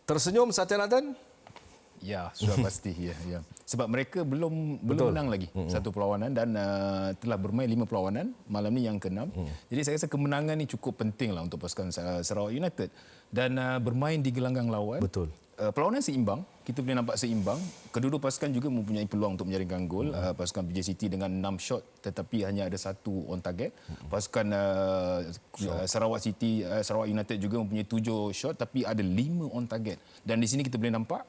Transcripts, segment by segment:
Tersenyum Satya Nathan? Ya, sudah pasti. Ya. Sebab mereka belum menang lagi satu perlawanan dan telah bermain 5 perlawanan. Malam ni yang ke-6. Jadi saya rasa kemenangan ni cukup penting lah untuk pasukan Sarawak United. Dan bermain di gelanggang lawan. Betul. Perlawanan seimbang. Kita boleh nampak seimbang. Kedua pasukan juga mempunyai peluang untuk menjaringkan gol. Pasukan PJ City dengan 6 shot tetapi hanya ada 1 on target. Pasukan Sarawak City, Sarawak United juga mempunyai 7 shot tapi ada 5 on target. Dan di sini kita boleh nampak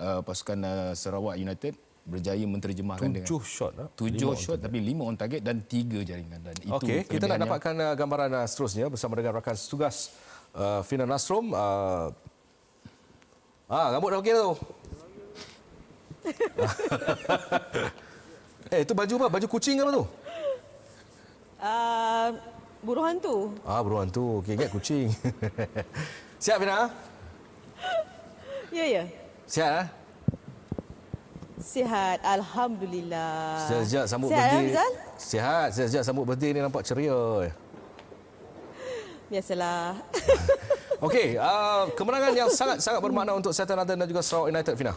pasukan Sarawak United berjaya menterjemahkan 7 shot. 7 shot tapi 5 on target dan 3 jaringan. Dan itu okey, kita nak dapatkan gambaran seterusnya bersama dengan rakan setugas Fina Nasrum. Rambut dah okey tu. Itu baju apa? Baju kucing ke apa tu? Buruh hantu. Buruh hantu. Okey, ingat kucing. Siap Fina? Ya. Sihat Sihat, alhamdulillah. Sejak sambut Sihat, birthday. Rizal? Sihat. Sejak sambut birthday ni nampak ceria. Biasalah. Okey, kemenangan yang sangat-sangat bermakna untuk Satya Nathan dan juga Sarawak United, Fina.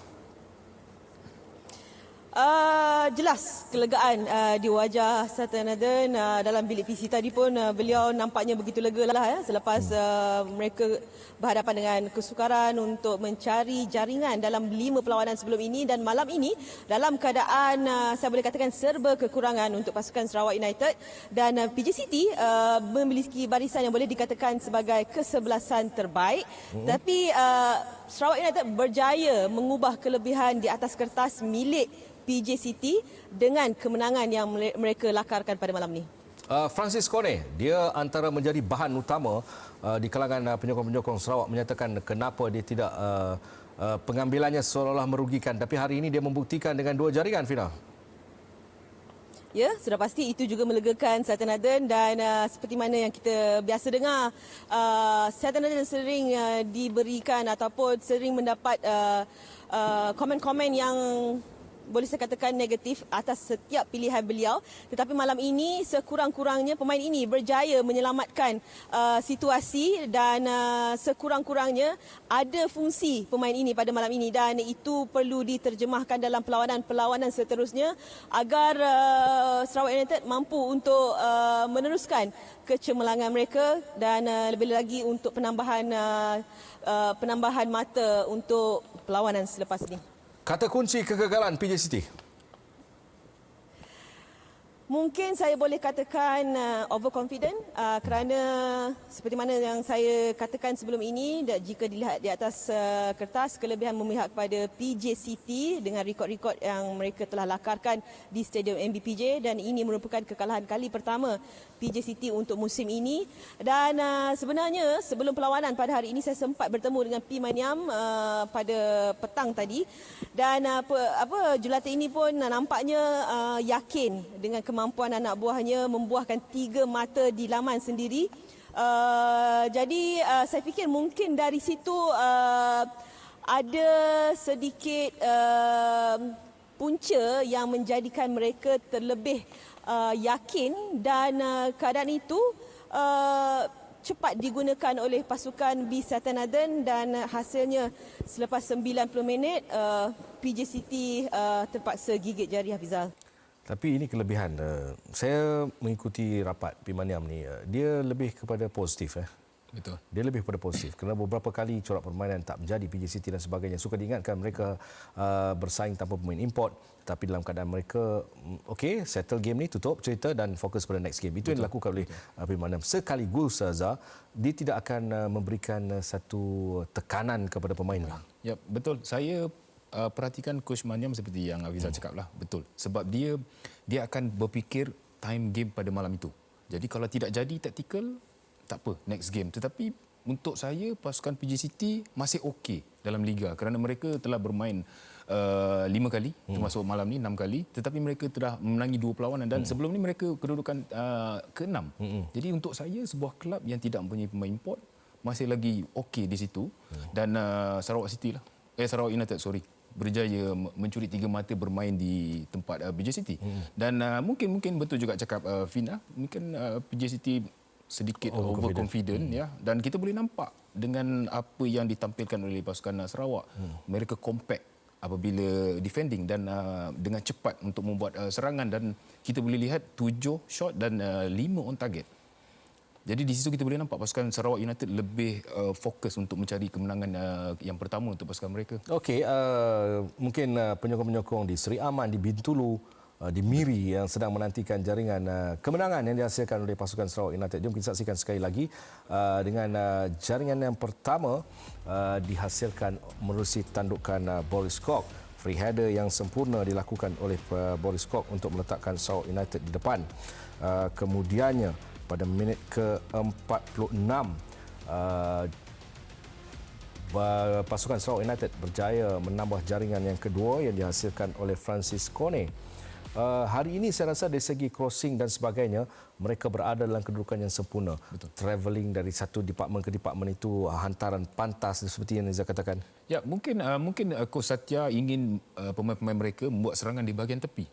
Jelas kelegaan di wajah Satya Nathan. Dalam bilik PC tadi pun beliau nampaknya begitu lega lah selepas mereka berhadapan dengan kesukaran untuk mencari jaringan dalam 5 perlawanan sebelum ini, dan malam ini dalam keadaan saya boleh katakan serba kekurangan untuk pasukan Sarawak United, dan PJ City memiliki barisan yang boleh dikatakan sebagai kesebelasan terbaik. Tapi Sarawak United berjaya mengubah kelebihan di atas kertas milik PJ City dengan kemenangan yang mereka lakarkan pada malam ini. Francis Kone, dia antara menjadi bahan utama di kalangan penyokong-penyokong Sarawak menyatakan kenapa dia tidak pengambilannya seolah-olah merugikan. Tapi hari ini dia membuktikan dengan 2 jaringan, Fina. Ya, sudah pasti itu juga melegakan Satya Nathan, dan seperti mana yang kita biasa dengar, Satya Nathan sering diberikan ataupun sering mendapat komen-komen yang boleh saya katakan negatif atas setiap pilihan beliau. Tetapi malam ini sekurang-kurangnya pemain ini berjaya menyelamatkan situasi, dan sekurang-kurangnya ada fungsi pemain ini pada malam ini, dan itu perlu diterjemahkan dalam perlawanan seterusnya agar Sarawak United mampu untuk meneruskan kecemerlangan mereka, dan lebih lagi untuk penambahan mata untuk perlawanan selepas ini. Kata kunci kegagalan PJ City. Mungkin saya boleh katakan overconfident, kerana seperti mana yang saya katakan sebelum ini, jika dilihat di atas kertas, kelebihan memihak kepada PJ City dengan rekod-rekod yang mereka telah lakarkan di Stadium MBPJ, dan ini merupakan kekalahan kali pertama PJ City untuk musim ini. Dan sebenarnya sebelum perlawanan pada hari ini saya sempat bertemu dengan P Maniam pada petang tadi, dan jurulatih ini pun nampaknya yakin dengan kemampuan anak buahnya membuahkan 3 mata di laman sendiri. Jadi saya fikir mungkin dari situ ada sedikit punca yang menjadikan mereka terlebih yakin, dan keadaan itu cepat digunakan oleh pasukan B Satya Nathan, dan hasilnya selepas 90 minit PJ City terpaksa gigit jari, Hafizal. Tapi ini kelebihan. Saya mengikuti rapat P Maniam ni. Dia lebih kepada positif. Betul. Dia lebih kepada positif. Kerana beberapa kali corak permainan tak menjadi PJ City dan sebagainya. Suka diingatkan mereka bersaing tanpa pemain import. Tapi dalam keadaan mereka, okey, settle game ni, tutup cerita dan fokus pada next game. Itu yang dilakukan oleh P Maniam. Sekaligus, Zah, dia tidak akan memberikan satu tekanan kepada pemain. Ya, betul. Saya perhatikan Coach Maniam seperti yang Hafizal cakap lah. Betul. Sebab dia akan berfikir time game pada malam itu. Jadi kalau tidak jadi tactical, tak apa, next game. Tetapi untuk saya, pasukan PJ City masih okey dalam liga kerana mereka telah bermain 5 kali, termasuk malam ni 6 kali. Tetapi mereka telah memenangi 2 perlawanan dan sebelum ni mereka kedudukan ke-6. Jadi untuk saya, sebuah kelab yang tidak mempunyai pemain import masih lagi okey di situ. Dan Sarawak United berjaya mencuri 3 mata bermain di tempat PJ City. Dan mungkin betul juga cakap Fina, mungkin PJ City sedikit overconfident ya, dan kita boleh nampak dengan apa yang ditampilkan oleh pasukan Sarawak, mereka compact apabila defending dan dengan cepat untuk membuat serangan, dan kita boleh lihat 7 shot dan 5 on target. Jadi di situ kita boleh nampak pasukan Sarawak United lebih fokus untuk mencari kemenangan yang pertama untuk pasukan mereka. Okey, mungkin penyokong-penyokong di Seri Aman, di Bintulu, di Miri yang sedang menantikan jaringan kemenangan yang dihasilkan oleh pasukan Sarawak United. Jom kita saksikan sekali lagi dengan jaringan yang pertama dihasilkan menerusi tandukan Boris Kok. Free header yang sempurna dilakukan oleh Boris Kok untuk meletakkan Sarawak United di depan. Kemudiannya pada minit ke-46 pasukan Sarawak United berjaya menambah jaringan yang kedua yang dihasilkan oleh Francis Kone. Hari ini saya rasa dari segi crossing dan sebagainya mereka berada dalam kedudukan yang sempurna. Betul. Travelling dari satu departmen ke departmen itu hantaran pantas seperti yang Nizam katakan. Ya, mungkin Coach Satya ingin pemain-pemain mereka membuat serangan di bahagian tepi.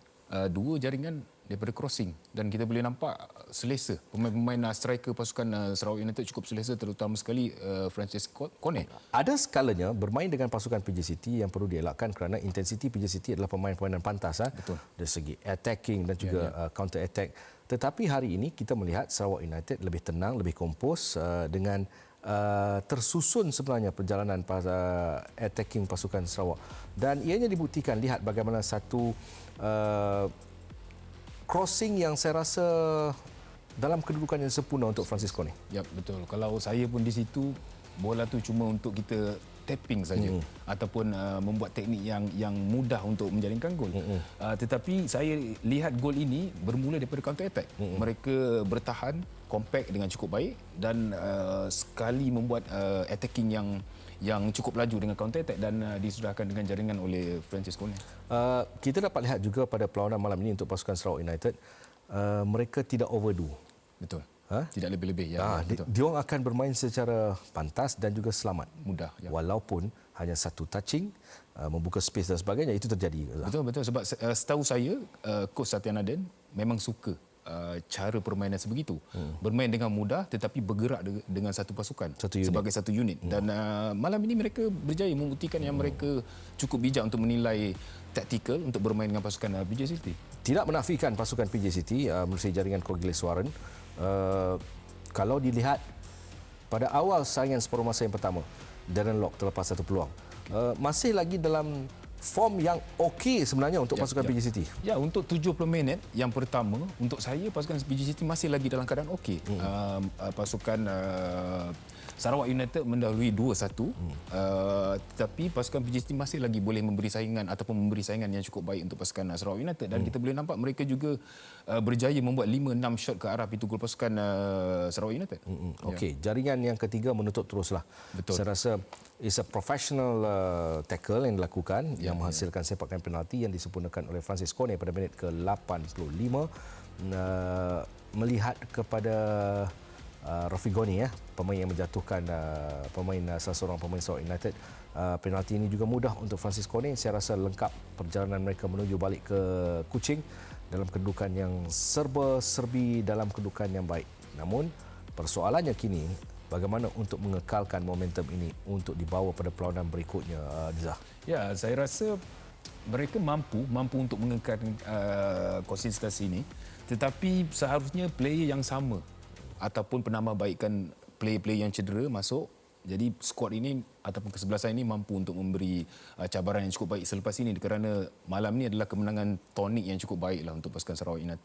Dua jaringan daripada crossing, dan kita boleh nampak selesa. Pemain-pemain striker pasukan Sarawak United cukup selesa, terutama sekali Francis Kone. Ada skalanya bermain dengan pasukan PJ City yang perlu dielakkan kerana intensiti PJ City adalah pemain-pemain pantas. Betul. Dari segi attacking dan juga counter attack. Tetapi hari ini kita melihat Sarawak United lebih tenang, lebih kompos dengan tersusun sebenarnya perjalanan attacking pasukan Sarawak. Dan ianya dibuktikan, lihat bagaimana satu crossing yang saya rasa dalam kedudukan yang sempurna untuk Francis Kone. Ya, betul. Kalau saya pun di situ, bola tu cuma untuk kita tapping saja ataupun membuat teknik yang mudah untuk menjaringkan gol. Tetapi saya lihat gol ini bermula daripada counter attack. Mereka bertahan compact dengan cukup baik dan sekali membuat attacking yang cukup laju dengan counter attack dan disudahkan dengan jaringan oleh Francis Kone. Kita dapat lihat juga pada perlawanan malam ini untuk pasukan Sarawak United, mereka tidak overdo. Betul. Tidak lebih-lebih. Ya, diorang akan bermain secara pantas dan juga selamat. Mudah. Ya. Walaupun hanya satu touching, membuka space dan sebagainya, itu terjadi. Betul. Sebab setahu saya, Coach Satya Naden memang suka cara permainan sebegitu. Bermain dengan mudah tetapi bergerak dengan satu pasukan, sebagai satu unit. Dan malam ini mereka berjaya membuktikan yang mereka cukup bijak untuk menilai taktikal untuk bermain dengan pasukan PJ City. Tidak menafikan pasukan PJ City melalui jaringan Corgileswaran. Kalau dilihat pada awal saingan separuh masa yang pertama, Darren Lock terlepas satu peluang. Masih lagi dalam form yang okey sebenarnya untuk pasukan PJ City. Ya, untuk 70 minit yang pertama, untuk saya pasukan PJ City masih lagi dalam keadaan okey. Pasukan Sarawak United mendahului 2-1, tetapi pasukan PJ City masih lagi boleh memberi saingan ataupun memberi saingan yang cukup baik untuk pasukan Sarawak United, dan kita boleh nampak mereka juga berjaya membuat 5-6 shot ke arah pintu gol pasukan Sarawak United. Okey, jaringan yang ketiga menutup teruslah. Betul. Saya rasa is a professional tackle yang dilakukan yang menghasilkan sepakan penalti yang disempurnakan oleh Francis Kone pada minit ke-85. Melihat kepada Rafi Goni, pemain yang menjatuhkan salah seorang pemain Sarawak United. Penalti ini juga mudah untuk Francis Kone. Saya rasa lengkap perjalanan mereka menuju balik ke Kuching dalam kedudukan yang serba-serbi, dalam kedudukan yang baik. Namun persoalannya kini, bagaimana untuk mengekalkan momentum ini untuk dibawa pada perlawanan berikutnya, Dizah? Ya, saya rasa mereka mampu untuk mengekalkan konsistensi ini, tetapi seharusnya player yang sama ataupun penambahbaikan player-player yang cedera masuk. Jadi skuad ini ataupun kesebelasan ini mampu untuk memberi cabaran yang cukup baik selepas ini, kerana malam ini adalah kemenangan tonik yang cukup baiklah untuk pasukan Sarawak United.